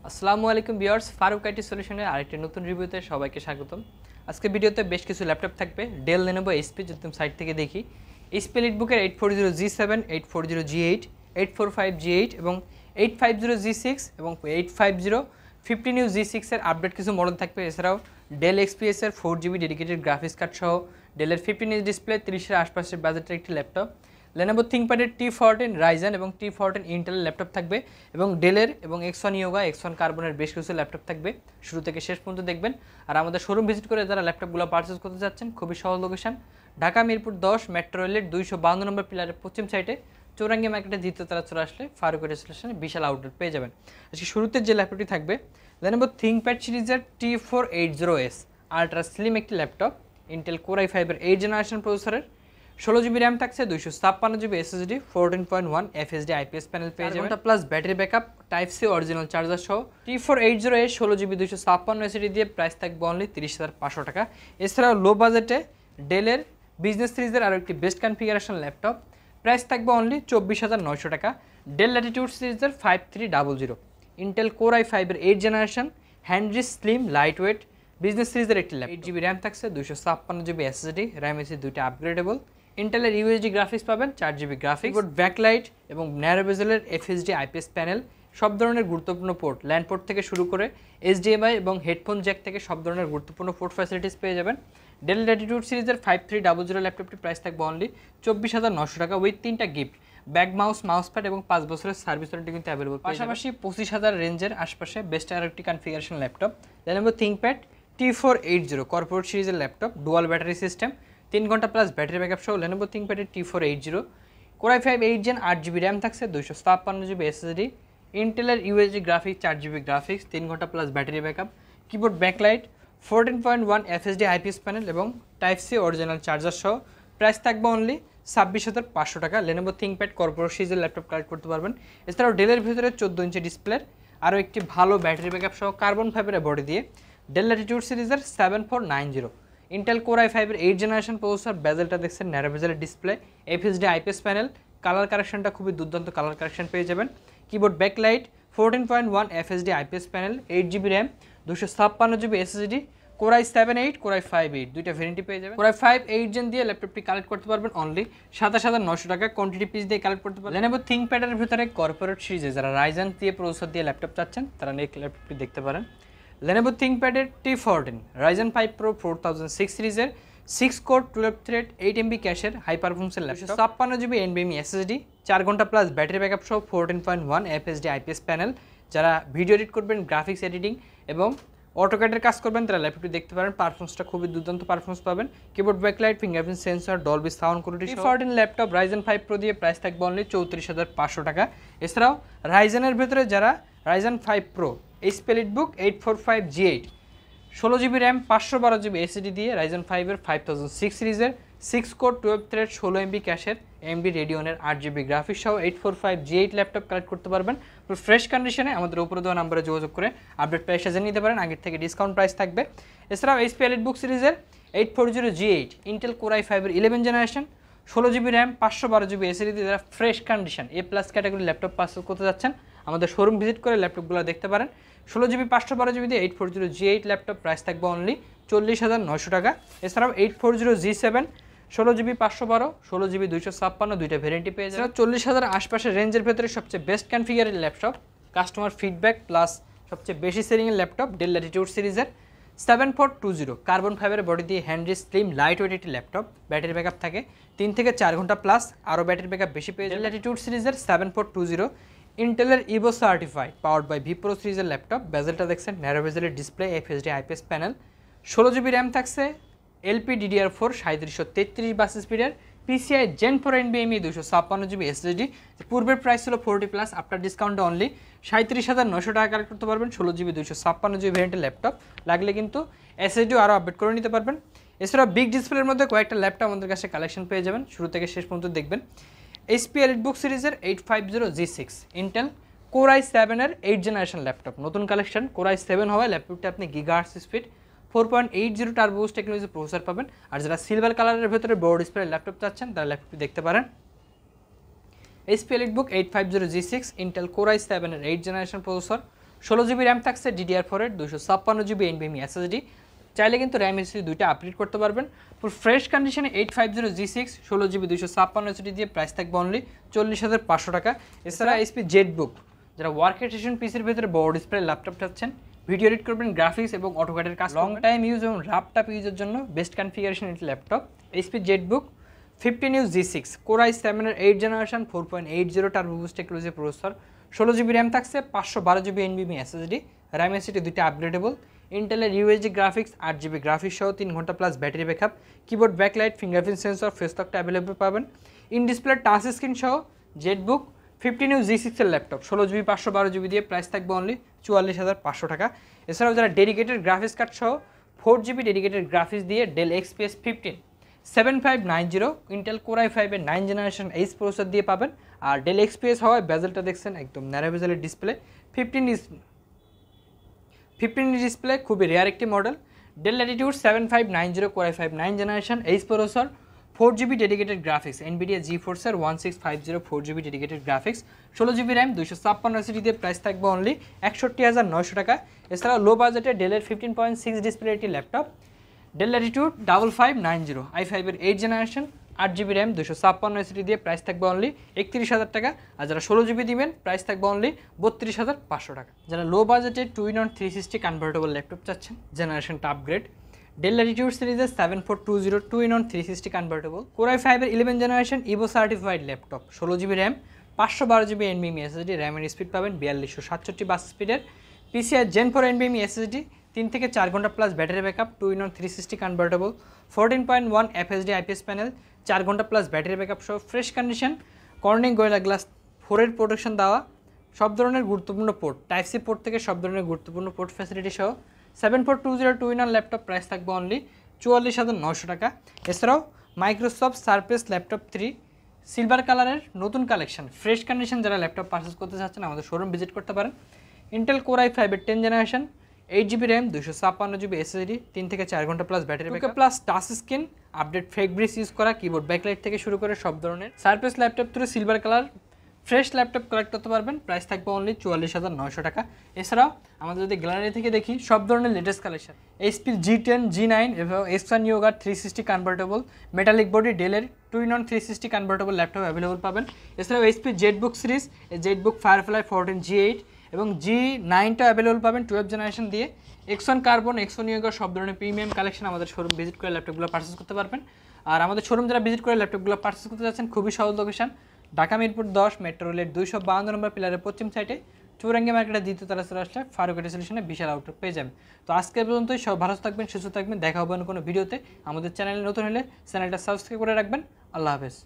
আসসালামু আলাইকুম viewers, Faruk IT সলিউশনের আরেকটি নতুন রিভিউতে সবাইকে স্বাগতম। আজকে ভিডিওতে বেশ কিছু ল্যাপটপ থাকবে ডেল লেনোভো এইচপি। যদি সাইট থেকে দেখি, এইচপি এলিটবুকের 840G7, 840G8, 845G8 এবং 850G6 এবং 850 15U G6 এর আপডেট কিছু মডেল থাকবে। এছাড়াও ডেল এক্সপিএস এর 4GB ডেডিকেটেড গ্রাফিক্স কার্ড সহ ডেলের 15 ইঞ্চ ডিসপ্লে 30-এর আশপাশের বাজেটের একটি ল্যাপটপ। লেনোভো থিংকপ্যাডের T14 রাইজেন এবং T14 ইন্টেলের ল্যাপটপ থাকবে এবং ডেলের এবং X1 ইয়োগা, X1 কার্বনের বেশ কিছু ল্যাপটপ থাকবে। শুরু থেকে শেষ পর্যন্ত দেখবেন। আর আমাদের শোরুম ভিজিট করে যারা ল্যাপটপগুলো পারচেজ করতে যাচ্ছেন, খুবই সহজ লোকেশন, ঢাকা মিরপুর 10 মেট্রো রেলের 252 নম্বর পিলারের পশ্চিম সাইডে চৌরাঙ্গি মার্কেটে দ্বিতীয় তলা চলে আসলে ফারুক স্টেশনে বিশাল আউটলেট পেয়ে যাবেন। আজকে শুরুতে যে ল্যাপটপটি থাকবে লেনোভো থিংকপ্যাড সিরিজের T480S আলট্রা স্লিম একটি ল্যাপটপ, ইন্টেল কোর i5 এর 8 জেনারেশন প্রসেসরের, 16GB র্যাম থাকছে, 256GB SSD, 14.1 FHD IPS panel পেয়ে যাবেন, plus battery backup, type C original charger সহ T480 16GB 256 SSD দিয়ে প্রাইস থাকবে অনলি 30,500 টাকা। এছাড়াও লো বাজেটে ডেলের বিজনেস সিরিজের আরও একটি বেস্ট কনফিগারেশন ল্যাপটপ, প্রাইস থাকবে অনলি 24,900 টাকা। ডেল ল্যাটিটিউড সিরিজের 5300, ইন্টেল কোর i5 এর 8 generation, handy slim light weight business সিরিজের একটি ল্যাপটপ, 8GB র্যাম থাকছে, 256GB SSD, র্যাম এসি দুইটা আপগ্রেডেবল, ইন্টেলের ইউএসডি গ্রাফিক্স পাবেন, 4GB গ্রাফিক্স, ব্যাকলাইট এবং ন্যারো বেজেলের এফএসডি আইপিএস প্যানেল, সব ধরনের গুরুত্বপূর্ণ পোর্ট, ল্যান্ড পোর্ট থেকে শুরু করে এইচডিএমআই এবং হেডফোন জ্যাক থেকে সব ধরনের গুরুত্বপূর্ণ পোর্ট ফ্যাসিলিটিস পেয়ে যাবেন। ডেল ল্যাটিটিউড সিরিজের 5300 ল্যাপটপটি প্রাইস থাকবে অনলি 24,900 টাকা উইথ 3টা gift, back mouse, mouse pad এবং 5 বছরের সার্ভিস ওয়ারেন্টি কিন্তু অ্যাভেলেবল। পাশাপাশি 25,000 রেঞ্জের আশপাশে বেস্ট আরেকটি configuration laptop Lenovo ThinkPad T480 corporate সিরিজের ল্যাপটপ, ডুয়াল ব্যাটারি সিস্টেম, 3 ঘন্টা প্লাস ব্যাটারি ব্যাকআপ সহ লেনোভো থিংকপ্যাডের T480, core i5 8 gen, 8GB RAM থাকছে, 256GB SSD, ইন্টেলের ইউএসডি গ্রাফিক্স, 4GB গ্রাফিক্স, 3 ঘন্টা plus battery backup, keyboard backlight, 14.1 FHD IPS panel এবং type C original charger সহ price থাকবে only 26,500 টাকা। লেনোভো থিংকপ্যাড কর্পোরেট সিরিজের ল্যাপটপ কালেক্ট করতে পারবেন। এছাড়াও ডেলের ভিতরে 14 ইঞ্চি ডিসপ্লের আরও একটি ভালো ব্যাটারি ব্যাকআপ সহ কার্বন ফাইবারের বডি দিয়ে ডেল ল্যাটিটিউড সিরিজের 7490, ইন্টেল কোর i5 এর 8 জেনারেশন প্রসেসর, বেজেলটা দেখছেন ন্যারো বেজেলের display, FSD IPS panel, colour কারেকশনটা খুবই দুর্দান্ত কালার কারেকশন পেয়ে যাবেন, keyboard backlight, 14.1 FHD IPS panel, 8GB RAM, 256GB SSD, core i7 8, core i5 8 দুইটা ভেরিয়েন্টই পেয়ে যাবেন। কোর i5 8 জেন দিয়ে ল্যাপটপটি কালেক্ট করতে পারবেন অনলি 27,900 টাকা, কোয়ান্টিটি পিস দিয়ে কালেক্ট করতে পারবেন। লেনোভো থিংকপ্যাডের ভিতরে কর্পোরেট সিরিজে যারা রাইজেন দিয়ে প্রসেসর দিয়ে ল্যাপটপ চাচ্ছেন তারা এই ল্যাপটপটি দেখতে পারেন। লেনোভো থিংকপ্যাডের T14 রাইজেন 5 Pro 4006 সিরিজের 6 কোর 12 থ্রেড 8MB ক্যাশের হাই পারফরমেন্সের ল্যাপটপ, 56GB NVMe SSD, 4 ঘন্টা প্লাস ব্যাটারি ব্যাকআপ সহ 14.1 FHD IPS প্যানেল। যারা ভিডিও এডিট করবেন, গ্রাফিক্স এডিটিং এবং অটোক্যাডের কাজ করবেন তারা ল্যাপটপটি দেখতে পারেন। পারফরমেন্সটা খুবই দুর্দান্ত পারফরমেন্স পাবেন, keyboard backlight, fingerprint sensor, Dolby sound quality. T14 laptop Ryzen 5 Pro দিয়ে প্রাইস থাকবে অনলি 34,500 টাকা। এছাড়াও রাইজেনের ভেতরে যারা Ryzen 5 Pro HP EliteBook 845G8, 16GB RAM, 512GB SSD দিয়ে রাইজেন 5 এর 5006 সিরিজের 6 কোর 12 থ্রেড 16MB ক্যাশের AMD রেডিয়নের 8GB গ্রাফিক্স সহ 845G8 ল্যাপটপ কালেক্ট করতে পারবেন। ফ্রেশ কন্ডিশনে আমাদের উপরে দেওয়া নাম্বারে যোগাযোগ করে আপডেট প্রাইসটা জেনে নিতে পারেন, আগের থেকে ডিসকাউন্ট প্রাইস থাকবে। এছাড়াও এইচপি এলিটবুক সিরিজের 840G8, ইন্টেল কোর i5 এর 11 generation, 16GB RAM, 512GB SSD দিয়ে যারা fresh condition A+ category laptop purchase করতে যাচ্ছেন আমাদের শোরুম ভিজিট করে ল্যাপটপগুলো দেখতে পারেন। 16GB 512GB দিয়ে 840G8 ল্যাপটপ প্রাইস থাকবে অনলি 40,900 টাকা। এছাড়াও 840G7, 16GB 512, 16GB 256 দুইটা ভেরিয়েন্টই পেয়ে যাবেন। 40,000 আশপাশের রেঞ্জের ভেতরে সবচেয়ে বেস্ট কনফিগারের ল্যাপটপ, কাস্টমার ফিডব্যাক প্লাস সবচেয়ে বেশি সেলিংয়ের ল্যাপটপ ডেল ল্যাটিটিউড সিরিজের 7420 কার্বন ফাইবারের বডি দিয়ে হ্যান্ডি স্লিম লাইট ওয়েট একটি ল্যাপটপ, ব্যাটারি ব্যাকআপ থাকে 3 থেকে 4 ঘন্টা প্লাস, আরও ব্যাটারি ব্যাকআপ বেশি পেয়ে যাবেন। ডেল ল্যাটিটিউড সিরিজের 7420, ইন্টেলের Evo certified powered by V Pro সিরিজের ল্যাপটপ, বেজেলটা দেখছেন ন্যারো বেজেলের display, FSD IPS panel, 16GB RAM থাকছে, LPDDR4 3733 বাস স্পিডের, PCI Gen 4 NVMe 256GB SSD। পূর্বের প্রাইস ছিল 40+, আফটার ডিসকাউন্টে অনলি 37,900 টাকা কালেক্ট করতে পারবেন। 16GB 256GB ভ্যারিয়েন্টের ল্যাপটপ লাগলে কিন্তু SSDও আরও আপডেট করে নিতে পারবেন। এছাড়া বিগ ডিসপ্লের মধ্যে কয়েকটা ল্যাপটপ আমাদের কাছে কালেকশন পেয়ে যাবেন, শুরু থেকে শেষ পর্যন্ত দেখবেন। এইচপি এলিটবুক সিরিজের 850G6, ইন্টেল কোর i7 এর 8 জেনারেশন ল্যাপটপ, নতুন কালেকশন, কোর i7 হওয়ায় ল্যাপটপটা আপনি gigahertz speed 4.80 turbo boost technology processor পাবেন। আর যারা সিলভার কালারের ভেতরে বড় ডিসপ্লে ল্যাপটপ চাচ্ছেন তারা ল্যাপটপটি দেখতে পারেন। HP EliteBook 850G6, Intel core i7 এর 8 জেনারেশন প্রসেসর, 16GB র্যাম থাকছে DDR4 এর 256GB NVMe SSD। চাইলে কিন্তু র্যাম SSD দুইটা আপডেট করতে পারবেন। পুরো ফ্রেশ কন্ডিশনে 850G6 16GB 256SSD দিয়ে প্রাইস থাকবে অনলি 40,500 টাকা। এছাড়া HP জেটবুক, যারা ওয়ার্কেস্টেশন পিসির ভিতরে বড় ডিসপ্লে ল্যাপটপ চাচ্ছেন, ভিডিও এডিট করবেন, গ্রাফিক্স এবং অটোক্যাডের কাজ লং টাইম ইউজ এবং ল্যাপটপ ইউজের জন্য বেস্ট কনফিগারেশন একটি laptop HP ZBook 15U G6 Core i7 এর 8th generation 4.80 turbo boost technology processor, 16GB RAM থাকছে, 512GB NVMe SSD, RAM SSD দুইটা আপগ্রেডেবল, ইন্টেলের UHD গ্রাফিক্স 8GB গ্রাফিক্স সহ 3 ঘন্টা plus battery backup, keyboard backlight, fingerprint sensor, face লকটা available পাবেন। In display touch screen সহ Jetbook 15U G6 এর laptop 16GB 512GB দিয়ে প্রাইস থাকবে অনলি 44,500 টাকা। এছাড়াও যারা ডেডিকেটেড গ্রাফিক্স কার্ড সহ 4GB ডেডিকেটেড গ্রাফিক্স দিয়ে Dell XPS 15 7590 Intel Core i5 এর 9th জেনারেশন এইচ প্রসেসর দিয়ে পাবেন। আর ডেল XPS হওয়ায় বেজেলটা দেখছেন একদম ন্যারো বেজেলের ডিসপ্লে, 15 ডিসপ্লে, খুবই রেয়ার একটি model. Del Latitude 7590 Core i5 9th generation H processor, 4GB dedicated graphics, NVIDIA GeForce এর 1650 4GB dedicated graphics, 16GB RAM 256SSD দিয়ে প্রাইস থাকবে অনলি 61,900 টাকা। এছাড়াও লো বাজেটে ডেলের 15.6 ডিসপ্লে একটি ল্যাপটপ ডেল ল্যাটিটিউড 5590 i5 এর 8th generation 8GB RAM 256SSD দিয়ে প্রাইস থাকবে অনলি 31,000 টাকা। আর যারা 16GB দিবেন প্রাইস থাকবে অনলি 32,500 টাকা। যারা লো বাজেটে 2-in-1 360 কনভার্টেবল ল্যাপটপ চাচ্ছেন, জেনারেশনটা আপগ্রেড, ডেল ল্যাটিটিউড সিরিজের 7420 2-in-1 360 কনভার্টেবল Core i5 এর 11th generation Evo certified laptop, 16GB RAM 512GB NVMe SSD, র্যামের স্পিড পাবেন 4267 বাস স্পিডের, PCI Gen 4 NVMe SSD, 3 থেকে 4 ঘন্টা plus battery backup, 2-in-1 360 convertible, 14.1 FHD IPS panel, 4 ঘন্টা plus battery backup সহ fresh condition, Corning gorilla glass 4 এর protection দেওয়া, সব ধরনের গুরুত্বপূর্ণ পোর্ট, টাইপ সি পোর্ট থেকে সব ধরনের গুরুত্বপূর্ণ পোর্ট ফ্যাসিলিটি সহ 7420 2-in-1 ল্যাপটপ প্রাইস থাকবে অনলি 44,900 টাকা। এছাড়াও মাইক্রোসফট সারফেস ল্যাপটপ 3 সিলভার কালারের নতুন কালেকশন, ফ্রেশ কন্ডিশন, যারা ল্যাপটপ পারচেস করতে চাচ্ছেন আমাদের শোরুম ভিজিট করতে পারেন। ইন্টেল Core i5 এর 10th generation 8GB RAM 256GB SSD, 3 থেকে 4 ঘন্টা plus battery backup plus touch screen, update fabrics use করা, কিবোর্ড ব্যাকলাইট থেকে শুরু করে সব ধরনের surface laptop 3 silver colour fresh laptop collect করতে পারবেন। প্রাইস থাকবে অনলি 44,900 টাকা। এছাড়াও আমাদের যদি গ্যালারি থেকে দেখি সব ধরনের latest collection, HP G10 G9 এবং S1 Yoga 360 convertible metallic body ডেলের 2-in-1 360 কনভার্টেবল ল্যাপটপ অ্যাভেলেবল পাবেন। এছাড়াও HP Jetbook series, Jetbook Firefly 14 G8 এবং G9টা অ্যাভেলেবল পাবেন 12th জেনারেশন দিয়ে। X1 কার্বন, X1 Yoga সব ধরনের প্রিমিয়াম কালেকশন আমাদের শোরুম ভিজিট করে ল্যাপটপগুলো পারচেস করতে পারবেন। আর আমাদের শোরুম যারা ভিজিট করে ল্যাপটপগুলো পারচেস করতে যাচ্ছেন, খুবই সহজ লোকেশন, ঢাকা মিরপুর 10 মেট্রো রেলের 252 নম্বর পিলারের পশ্চিম সাইডে চৌরাঙ্গি মার্কেটের দ্বিতীয় তলা চলে আসলে ফারুক আইটি সলিউশনে বিশাল আউটলুক পেয়ে যাবেন। তো আজকে পর্যন্তই, সব ভালো থাকবেন, সুস্থ থাকবেন, দেখা হবে না কোনো ভিডিওতে। আমাদের চ্যানেলে নতুন হলে চ্যানেলটা সাবস্ক্রাইব করে রাখবেন। আল্লাহ হাফেজ।